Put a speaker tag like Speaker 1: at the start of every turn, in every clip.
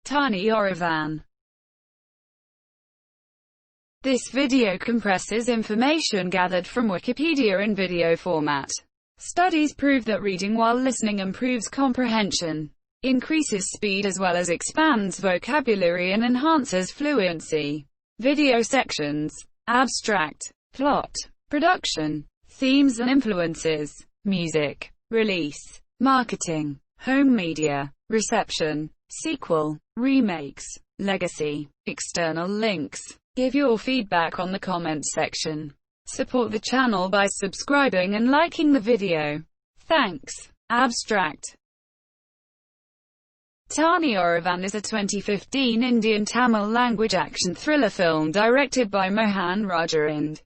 Speaker 1: Thani Oruvan. This video compresses information gathered from Wikipedia in video format. Studies prove that reading while listening improves comprehension, increases speed as well as expands vocabulary and enhances fluency. Video sections. Abstract. Plot. Production. Themes and influences. Music. Release. Marketing. Home media. Reception. Sequel. Remakes. Legacy. External links. Give your feedback on the comments section. Support the channel by subscribing and liking the video. Thanks. Abstract. Thani Oruvan is a 2015 Indian Tamil language action thriller film directed by Mohan Raja and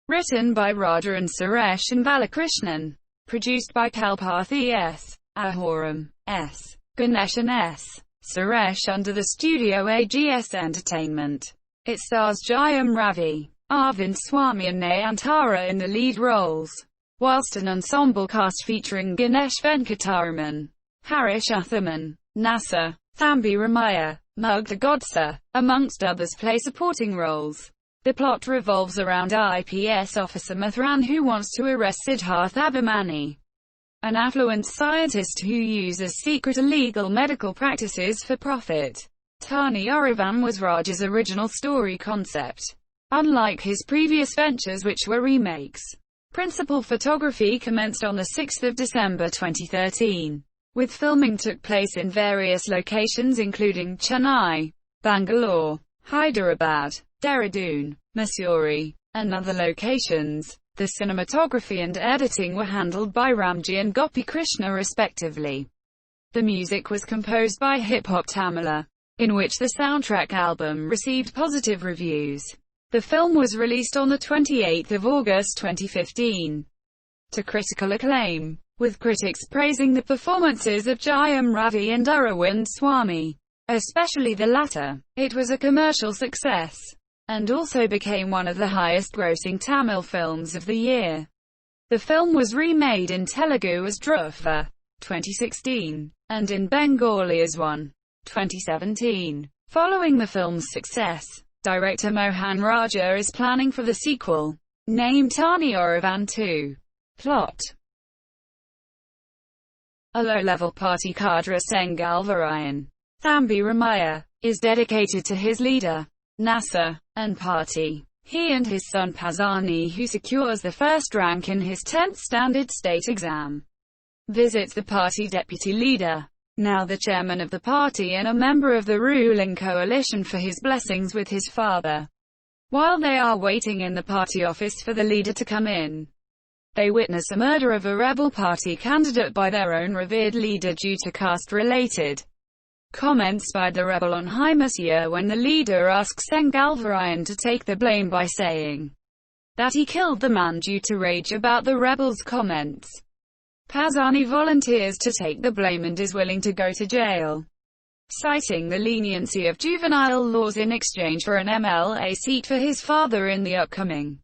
Speaker 1: written by Radha and Suresh and Balakrishnan. Produced by Kalpathi S. Ahoram S. Ganeshan S. Suresh under the studio AGS Entertainment. It stars Jayam Ravi, Arvind Swamy and Nayantara in the lead roles, whilst an ensemble cast featuring Ganesh Venkataraman, Harish Athaman, Nasa, Thambi Ramaya, Mugdha Godse, amongst others play supporting roles. The plot revolves around IPS officer Mathran who wants to arrest Siddharth Abhimani, an affluent scientist who uses secret illegal medical practices for profit. Thani Oruvan was Raj's original story concept. Unlike his previous ventures which were remakes, principal photography commenced on 6 December 2013, with filming took place in various locations including Chennai, Bangalore, Hyderabad, Dehradun, Mussoorie, and other locations. The cinematography and editing were handled by Ramji and Gopi Krishna respectively. The music was composed by Hip Hop Tamila, in which the soundtrack album received positive reviews. The film was released on 28 August 2015 to critical acclaim, with critics praising the performances of Jayam Ravi and Arvind Swamy, especially the latter. It was a commercial success, and also became one of the highest-grossing Tamil films of the year. The film was remade in Telugu as Dhruva, 2016, and in Bengali as One, 2017. Following the film's success, director Mohan Raja is planning for the sequel, named Thani Oruvan 2. Plot. A low-level party cadre Sengalvarayan, Thambi Ramaya, is dedicated to his leader, Nasa, and party. He and his son Pazani, who secures the first rank in his 10th standard state exam, visits the party deputy leader, now the chairman of the party and a member of the ruling coalition, for his blessings with his father. While they are waiting in the party office for the leader to come in, they witness a murder of a rebel party candidate by their own revered leader due to caste-related comments by the rebel on Himasya, when the leader asks Sengalvarayan to take the blame by saying that he killed the man due to rage about the rebel's comments. Pazani volunteers to take the blame and is willing to go to jail, citing the leniency of juvenile laws in exchange for an MLA seat for his father in the upcoming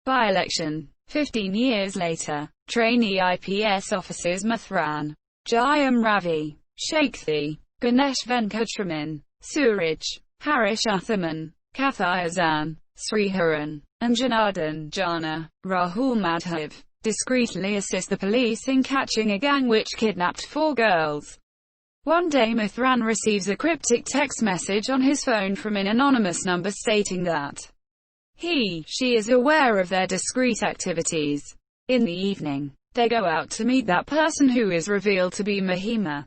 Speaker 1: by-election. 15 years later, trainee IPS officers Mathran, Jayam Ravi, Shakthi, Ganesh Venkataraman, Suraj, Harish Athaman, Kathayazan, Sriharan, and Janardhan Jana, Rahul Madhav, discreetly assist the police in catching a gang which kidnapped 4 girls. One day Mathran receives a cryptic text message on his phone from an anonymous number stating that she is aware of their discreet activities. In the evening, they go out to meet that person who is revealed to be Mahima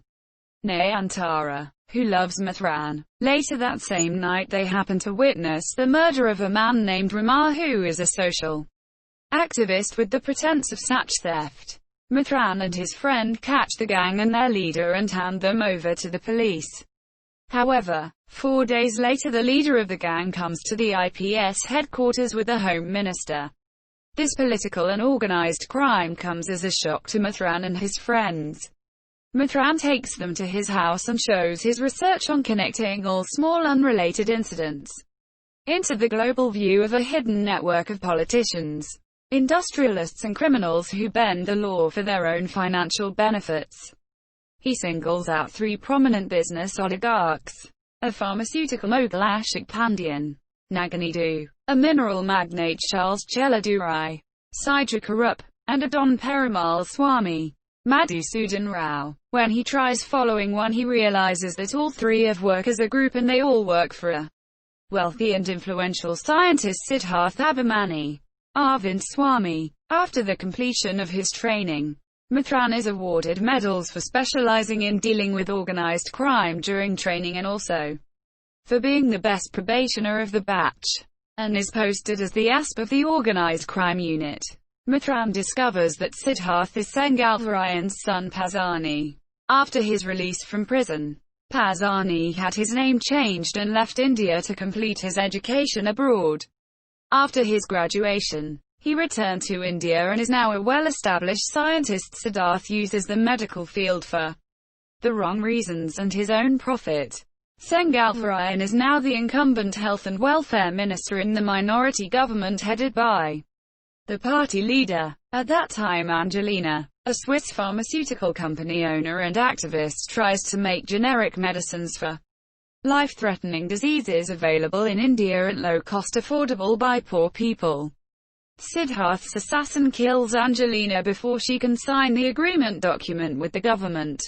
Speaker 1: Nayantara, who loves Mathran. Later that same night they happen to witness the murder of a man named Ramar who is a social activist with the pretense of snatch theft. Mathran and his friend catch the gang and their leader and hand them over to the police. However, 4 days later the leader of the gang comes to the IPS headquarters with the Home Minister. This political and organized crime comes as a shock to Mathran and his friends. Mathran takes them to his house and shows his research on connecting all small unrelated incidents into the global view of a hidden network of politicians, industrialists and criminals who bend the law for their own financial benefits. He singles out 3 prominent business oligarchs, a pharmaceutical mogul Ashok Pandian, Naganaidu, a mineral magnate Charles Chelladurai, Sidra and a Don Perumal Swami, Madhusudan Rao. When he tries following one, he realizes that all three have work as a group and they all work for a wealthy and influential scientist Siddharth Abhimani, Arvind Swami. After the completion of his training, Mithran is awarded medals for specializing in dealing with organized crime during training and also for being the best probationer of the batch, and is posted as the ASP of the organized crime unit. Mithran discovers that Siddharth is Sengalvarayan's son Pasani. After his release from prison, Pasani had his name changed and left India to complete his education abroad. After his graduation, he returned to India and is now a well-established scientist. Siddharth uses the medical field for the wrong reasons and his own profit. Sengalvarayan is now the incumbent health and welfare minister in the minority government headed by the party leader. At that time, Angelina, a Swiss pharmaceutical company owner and activist, tries to make generic medicines for life-threatening diseases available in India at low cost, affordable by poor people. Siddharth's assassin kills Angelina before she can sign the agreement document with the government,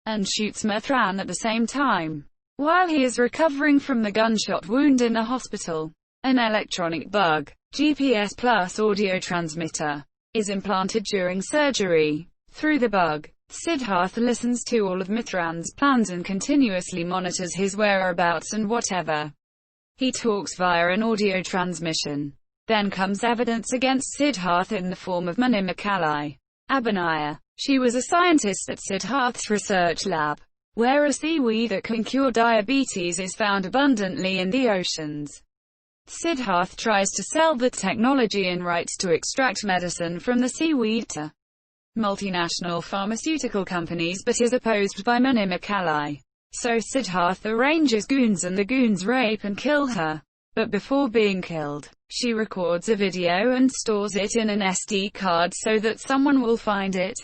Speaker 1: and shoots Mithran at the same time. While he is recovering from the gunshot wound in a hospital, an electronic bug, GPS plus audio transmitter, is implanted during surgery. Through the bug, Siddharth listens to all of Mithran's plans and continuously monitors his whereabouts and whatever he talks via an audio transmission. Then comes evidence against Siddharth in the form of Manimekalai Abhinaya. She was a scientist at Siddharth's research lab, where a seaweed that can cure diabetes is found abundantly in the oceans. Siddharth tries to sell the technology and rights to extract medicine from the seaweed to multinational pharmaceutical companies, but is opposed by Manimekalai. So Siddharth arranges goons, and the goons rape and kill her. But before being killed, she records a video and stores it in an SD card so that someone will find it.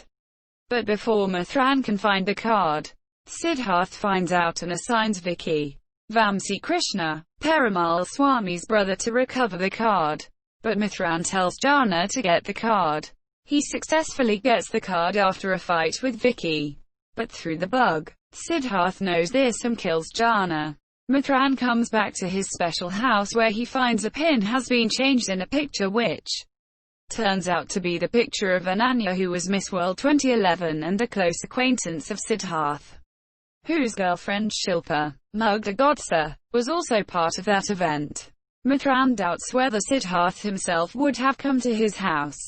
Speaker 1: But before Mithran can find the card, Siddharth finds out and assigns Vicky Vamsi Krishna, Perumal Swami's brother, to recover the card. But Mithran tells Jana to get the card. He successfully gets the card after a fight with Vicky. But through the bug, Siddharth knows this and kills Jana. Mithran comes back to his special house where he finds a pin has been changed in a picture which turns out to be the picture of Ananya, who was Miss World 2011 and a close acquaintance of Siddharth, whose girlfriend Shilpa Mugdha Godse was also part of that event. Mithran doubts whether Siddharth himself would have come to his house.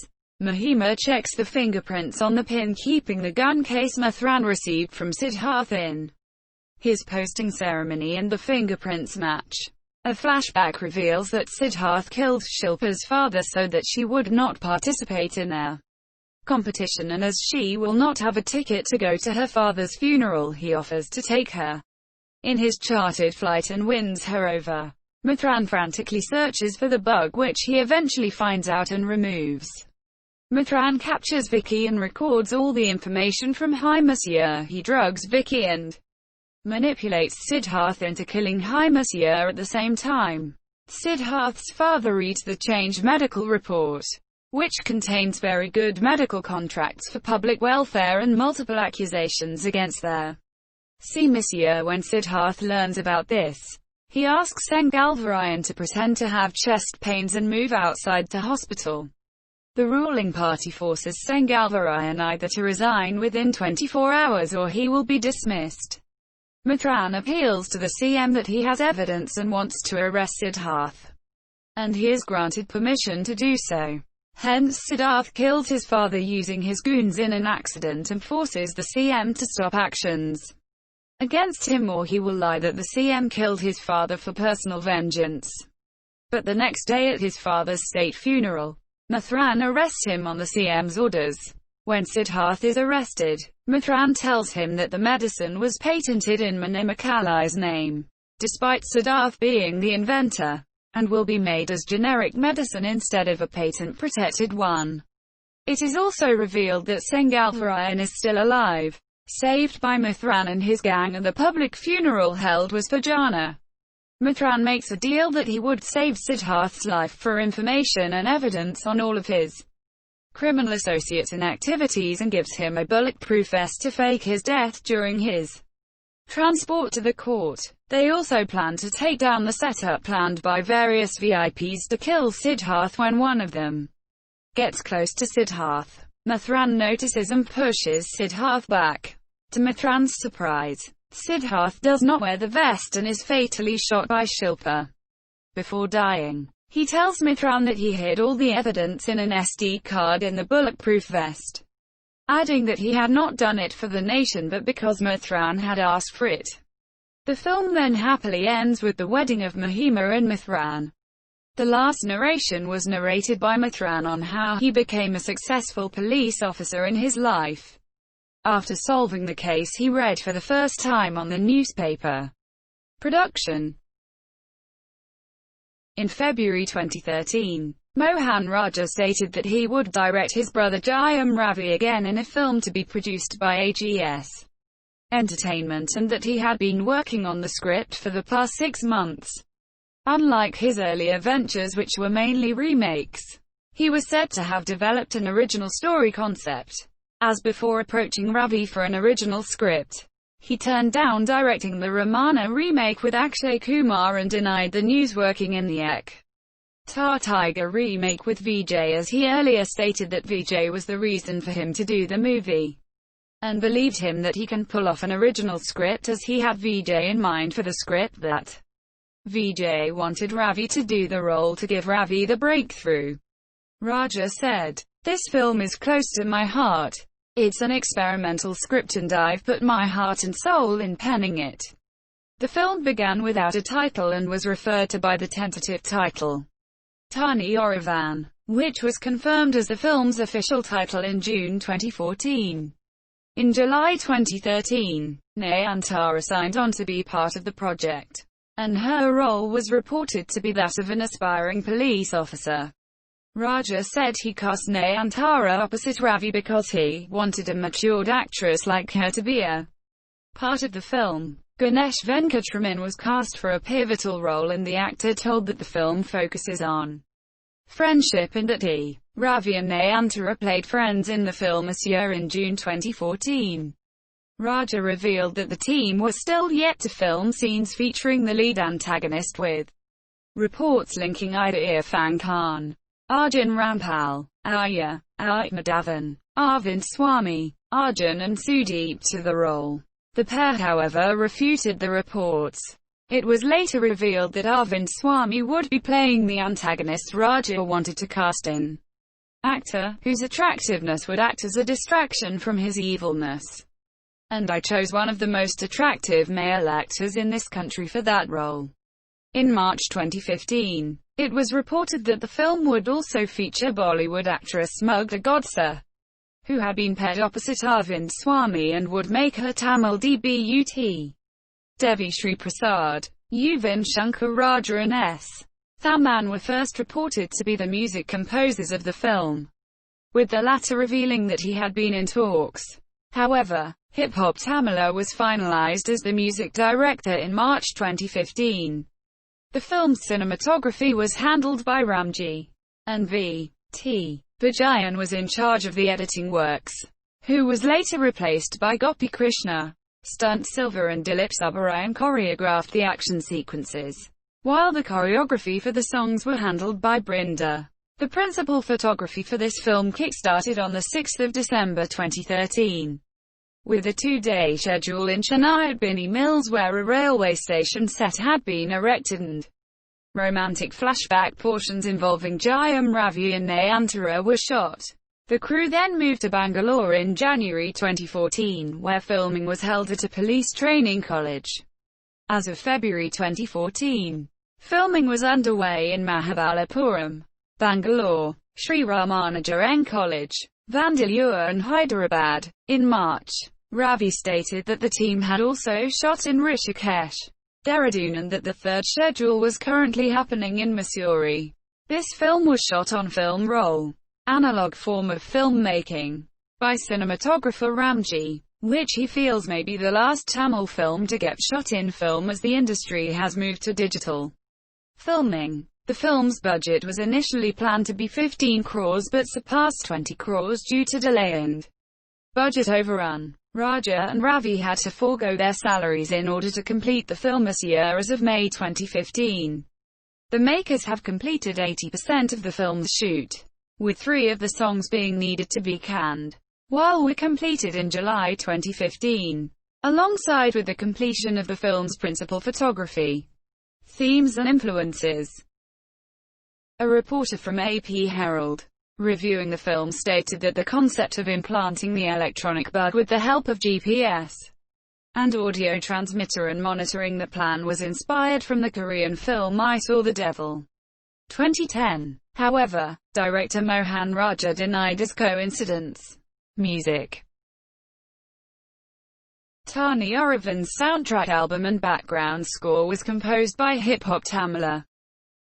Speaker 1: Mahima checks the fingerprints on the pin keeping the gun case Mithran received from Siddharth in his posting ceremony, and the fingerprints match. A flashback reveals that Siddharth killed Shilpa's father so that she would not participate in their competition, and as she will not have a ticket to go to her father's funeral, he offers to take her in his chartered flight and wins her over. Mithran frantically searches for the bug, which he eventually finds out and removes. Mithran captures Vicky and records all the information from Himasya. He drugs Vicky and manipulates Siddharth into killing Himasya at the same time. Siddharth's father reads the changed medical report, which contains very good medical contracts for public welfare and multiple accusations against their Himasya. When Siddharth learns about this, he asks Sengalvarayan to pretend to have chest pains and move outside to hospital. The ruling party forces Sengalvarayan either to resign within 24 hours or he will be dismissed. Mithran appeals to the CM that he has evidence and wants to arrest Siddharth, and he is granted permission to do so. Hence, Siddharth kills his father using his goons in an accident and forces the CM to stop actions against him, or he will lie that the CM killed his father for personal vengeance. But the next day at his father's state funeral, Mithran arrests him on the CM's orders. When Siddharth is arrested, Mithran tells him that the medicine was patented in Manimekalai's name, despite Siddharth being the inventor, and will be made as generic medicine instead of a patent-protected one. It is also revealed that Sengalvarayan is still alive. saved by Mithran and his gang, and the public funeral held was for Jana. Mithran makes a deal that he would save Siddharth's life for information and evidence on all of his criminal associates and activities, and gives him a bulletproof vest to fake his death during his transport to the court. They also plan to take down the setup planned by various VIPs to kill Siddharth when one of them gets close to Siddharth. Mithran notices and pushes Siddharth back. To Mithran's surprise, Siddharth does not wear the vest and is fatally shot by Shilpa. Before dying, he tells Mithran that he hid all the evidence in an SD card in the bulletproof vest, adding that he had not done it for the nation but because Mithran had asked for it. The film then happily ends with the wedding of Mahima and Mithran. The last narration was narrated by Mithran on how he became a successful police officer in his life. After solving the case he read for the first time on the newspaper. Production. In February 2013, Mohan Raja stated that he would direct his brother Jayam Ravi again in a film to be produced by AGS Entertainment, and that he had been working on the script for the past 6 months. Unlike his earlier ventures, which were mainly remakes, he was said to have developed an original story concept. As before approaching Ravi for an original script, he turned down directing the Ramana remake with Akshay Kumar and denied the news working in the Ek Tar Tiger remake with Vijay, as he earlier stated that Vijay was the reason for him to do the movie, and believed him that he can pull off an original script, as he had Vijay in mind for the script, that Vijay wanted Ravi to do the role to give Ravi the breakthrough. Raja said, "This film is close to my heart. It's an experimental script and I've put my heart and soul in penning it." The film began without a title and was referred to by the tentative title, Thani Oruvan, which was confirmed as the film's official title in June 2014. In July 2013, Nayantara signed on to be part of the project, and her role was reported to be that of an aspiring police officer. Raja said he cast Nayantara opposite Ravi because he wanted a matured actress like her to be a part of the film. Ganesh Venkatraman was cast for a pivotal role, and the actor told that the film focuses on friendship and that he, Ravi and Nayantara played friends in the film Asya in June 2014. Raja revealed that the team was still yet to film scenes featuring the lead antagonist, with reports linking Ida Irfan Khan, Arjun Rampal, Arya Madhavan, Arvind Swamy, Arjun and Sudeep to the role. The pair, however, refuted the reports. It was later revealed that Arvind Swamy would be playing the antagonist. Raja wanted to cast an actor whose attractiveness would act as a distraction from his evilness. And I chose one of the most attractive male actors in this country for that role. In March 2015, it was reported that the film would also feature Bollywood actress Mugdha Godse, who had been paired opposite Arvind Swamy, and would make her Tamil debut. Devi Sri Prasad, Yuvan Shankar Raja and S. Thaman were first reported to be the music composers of the film, with the latter revealing that he had been in talks. However, Hip Hop Tamila was finalized as the music director in March 2015. The film's cinematography was handled by Ramji, and V.T. Vijayan was in charge of the editing works, who was later replaced by Gopi Krishna. Stunt Silva and Dilip Subbarayan choreographed the action sequences, while the choreography for the songs were handled by Brinda. The principal photography for this film kick-started on 6 December 2013, with a 2-day schedule in Chennai at Binny Mills, where a railway station set had been erected, and romantic flashback portions involving Jayam Ravi and Nayantara were shot. The crew then moved to Bangalore in January 2014, where filming was held at a police training college. As of February 2014, filming was underway in Mahabalipuram, Bangalore, Sri Ramanuja College, Vandalur and Hyderabad. In March, Ravi stated that the team had also shot in Rishikesh, Dehradun, and that the third schedule was currently happening in Mussoorie. This film was shot on film roll, analog form of filmmaking, by cinematographer Ramji. which he feels may be the last Tamil film to get shot in film as the industry has moved to digital filming. The film's budget was initially planned to be 15 crores but surpassed 20 crores due to delay and budget overrun. Raja and Ravi had to forego their salaries in order to complete the film this year as of May 2015. The makers have completed 80% of the film's shoot, with 3 of the songs being needed to be canned, while were completed in July 2015, alongside with the completion of the film's principal photography, themes and influences. A reporter from AP Herald, reviewing the film, stated that the concept of implanting the electronic bug with the help of GPS and audio transmitter and monitoring the plan was inspired from the Korean film I Saw the Devil, 2010. However, director Mohan Raja denied this coincidence. Music. Thani Oruvan's soundtrack album and background score was composed by Hip Hop Tamila,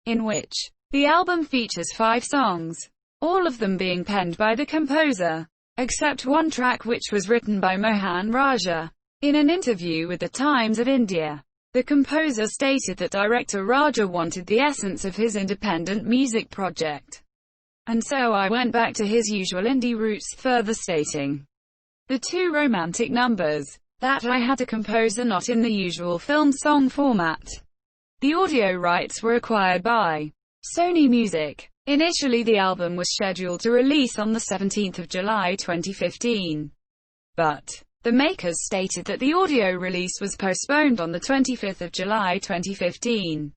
Speaker 1: in which the album features 5 songs, all of them being penned by the composer, except one track which was written by Mohan Raja. In an interview with the Times of India, the composer stated that director Raja wanted the essence of his independent music project, and so I went back to his usual indie roots, further stating, "The 2 romantic numbers that I had to compose are not in the usual film song format." The audio rights were acquired by Sony Music. Initially the album was scheduled to release on the 17th of July 2015, but the makers stated that the audio release was postponed on the 25th of July 2015,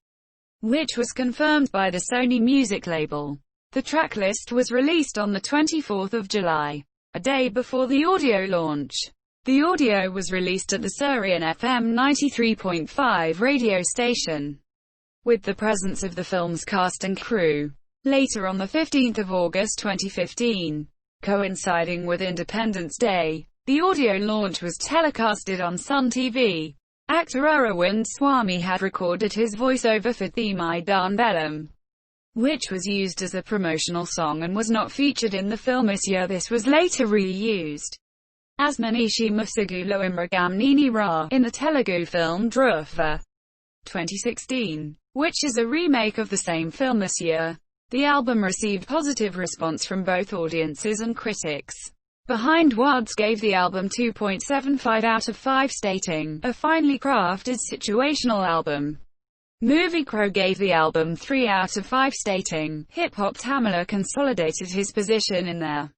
Speaker 1: which was confirmed by the Sony Music label. The tracklist was released on the 24th of July, a day before the audio launch. The audio was released at the Syrian FM 93.5 radio station, with the presence of the film's cast and crew. Later on the 15th of August 2015, coinciding with Independence Day, the audio launch was telecasted on Sun TV. Actor Arvind Swamy had recorded his voiceover for Themai Dan Bellam, which was used as a promotional song and was not featured in the film this year. This was later reused as Manishi Musugulo Imragam Nini Ra in the Telugu film Dhruva, 2016, which is a remake of the same film this year. The album received positive response from both audiences and critics. Behind Words gave the album 2.75 out of 5, stating, "A finely crafted situational album." Movie Crow gave the album 3 out of 5, stating, "Hip Hop Tamila consolidated his position in their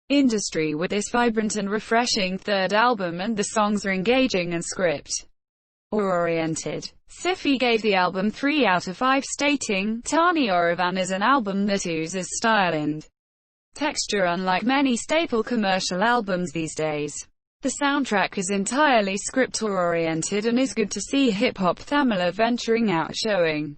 Speaker 1: industry with this vibrant and refreshing 3rd album, and the songs are engaging and script-oriented." Sifi gave the album 3 out of 5, stating, "Thani Oruvan is an album that oozes style and texture unlike many staple commercial albums these days. The soundtrack is entirely script-oriented and is good to see Hip Hop Tamila venturing out, showing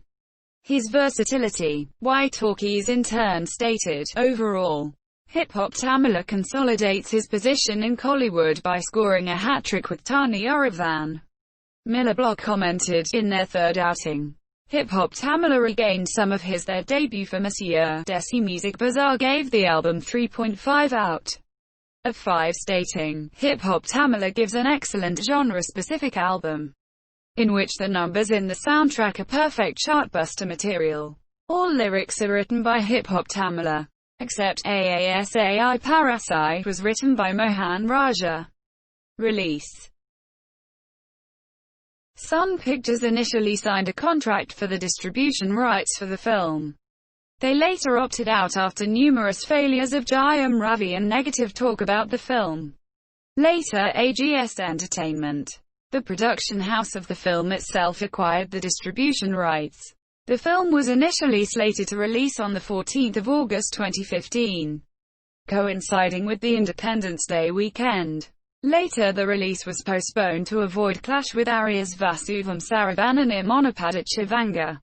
Speaker 1: his versatility." Talkies in turn stated, "Overall, Hip Hop Tamila consolidates his position in Kollywood by scoring a hat-trick with Thani Oruvan." Miller Block commented, "In their 3rd outing, Hip Hop Tamila regained some of their debut from this year." Desi Music Bazaar gave the album 3.5 out of 5, stating, "Hip Hop Tamila gives an excellent genre-specific album, in which the numbers in the soundtrack are perfect chartbuster material. All lyrics are written by Hip Hop Tamila, except Aasai Parasai was written by Mohan Raja." Release. Sun Pictures initially signed a contract for the distribution rights for the film. They later opted out after numerous failures of Jayam Ravi and negative talk about the film. Later AGS Entertainment, the production house of the film itself, acquired the distribution rights. The film was initially slated to release on the 14th of August 2015, coinciding with the Independence Day weekend. Later the release was postponed to avoid clash with Arias Vasuvam Saravananir Monopadachivanga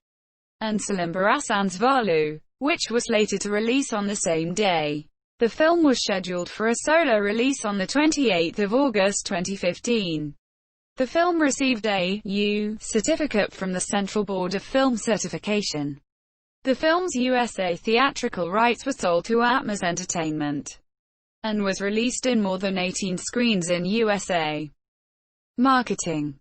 Speaker 1: and Salimbarasan's Valu, which was slated to release on the same day. The film was scheduled for a solo release on the 28th of August 2015. The film received a U certificate from the Central Board of Film Certification. The film's USA theatrical rights were sold to Atmos Entertainment. and was released in more than 18 screens in USA. Marketing.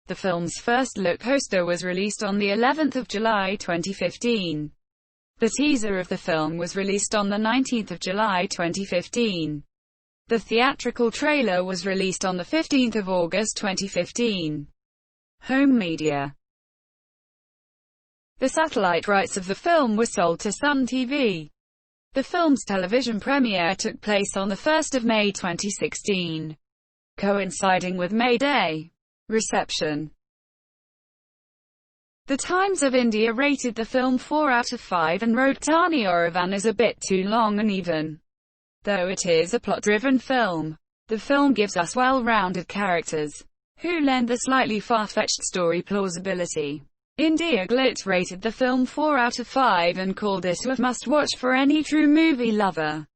Speaker 1: The film's first look poster was released on the 11th of July 2015. The teaser of the film was released on the 19th of July 2015. The theatrical trailer was released on the 15th of August 2015. Home media. The satellite rights of the film were sold to Sun TV. The film's television premiere took place on the 1st of May 2016, coinciding with May Day. Reception. The Times of India rated the film 4 out of 5 and wrote Thani Oruvan is a bit too long and even. Though it is a plot-driven film, the film gives us well-rounded characters, who lend the slightly far-fetched story plausibility. India Glitz rated the film 4 out of 5 and called it a must-watch for any true movie lover.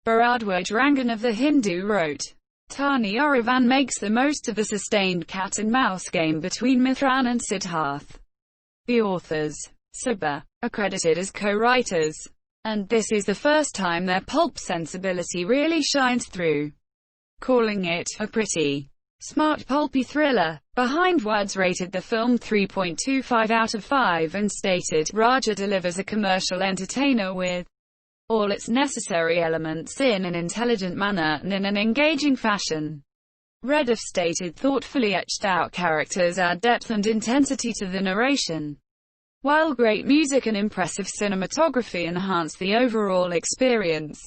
Speaker 1: Bharadwaj Rangan of The Hindu wrote, Thani Oruvan makes the most of the sustained cat-and-mouse game between Mithran and Siddharth. The authors, Sabha, are credited as co-writers, and this is the first time their pulp sensibility really shines through, calling it a pretty, smart pulpy thriller. Behind Words rated the film 3.25 out of 5 and stated, Raja delivers a commercial entertainer with all its necessary elements in an intelligent manner and in an engaging fashion. Rediff stated thoughtfully etched out characters add depth and intensity to the narration, while great music and impressive cinematography enhance the overall experience.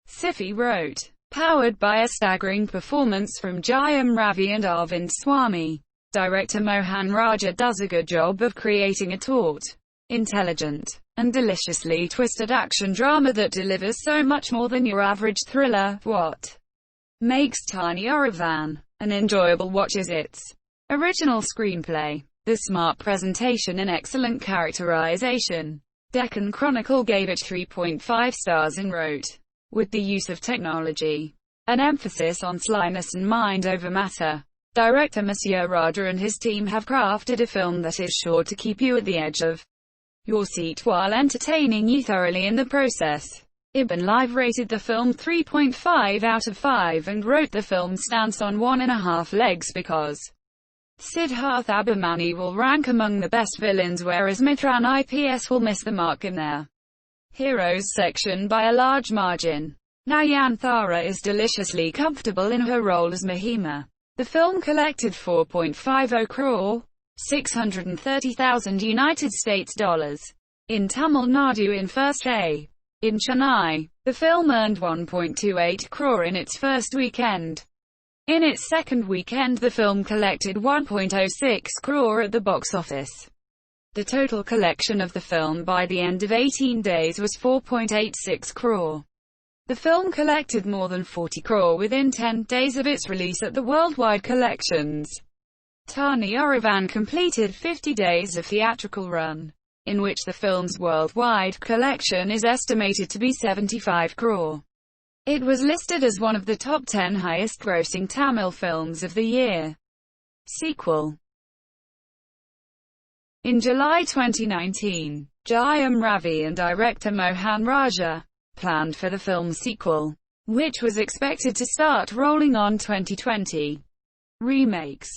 Speaker 1: Siffy wrote, powered by a staggering performance from Jayam Ravi and Arvind Swamy, director Mohan Raja does a good job of creating a taut, intelligent, and deliciously twisted action drama that delivers so much more than your average thriller. What makes Thani Oruvan an enjoyable watch is its original screenplay, the smart presentation and excellent characterization. Deccan Chronicle gave it 3.5 stars and wrote, with the use of technology, an emphasis on slyness and mind over matter, director Monsieur Raja and his team have crafted a film that is sure to keep you at the edge of your seat while entertaining you thoroughly in the process. Ibn Live rated the film 3.5 out of 5 and wrote the film stands on 1.5 legs because Siddharth Abhimanyu will rank among the best villains whereas Mithran IPS will miss the mark in their heroes section by a large margin. Nayanthara is deliciously comfortable in her role as Mahima. The film collected 4.50 crore, 630,000 United States dollars in Tamil Nadu in first day. In Chennai, the film earned 1.28 crore in its first weekend. In its second weekend the film collected 1.06 crore at the box office. The total collection of the film by the end of 18 days was 4.86 crore. The film collected more than 40 crore within 10 days of its release at the worldwide collections. Thani Oruvan completed 50 days of theatrical run, in which the film's worldwide collection is estimated to be 75 crore. It was listed as one of the top 10 highest-grossing Tamil films of the year. Sequel. In July 2019, Jayam Ravi and director Mohan Raja planned for the film's sequel, which was expected to start rolling on 2020. Remakes.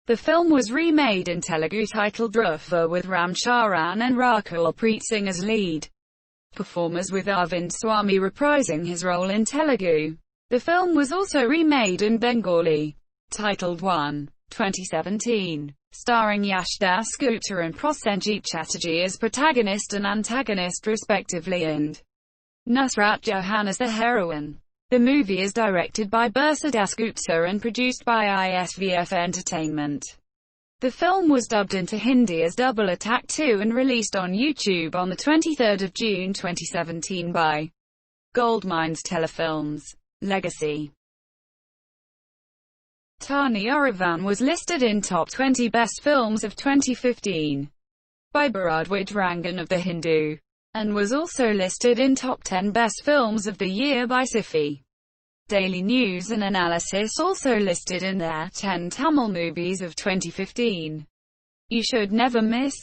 Speaker 1: The film was remade in Telugu titled Dhruva with Ram Charan and Rakul Preet Singh as lead performers with Arvind Swamy reprising his role in Telugu. The film was also remade in Bengali, titled One, 2017, starring Yash Dasgupta and Prosenjit Chatterjee as protagonist and antagonist respectively and Nusrat Jahan as the heroine. The movie is directed by Bursa Dasgupta and produced by ISVF Entertainment. The film was dubbed into Hindi as Double Attack 2 and released on YouTube on the 23rd of June 2017 by Goldmines Telefilms. Legacy. Thani Oruvan was listed in Top 20 Best Films of 2015 by Bharadwaj Rangan of The Hindu, and was also listed in Top 10 Best Films of the Year by Siffy. Daily News and Analysis also listed in their 10 Tamil movies of 2015. You should never miss.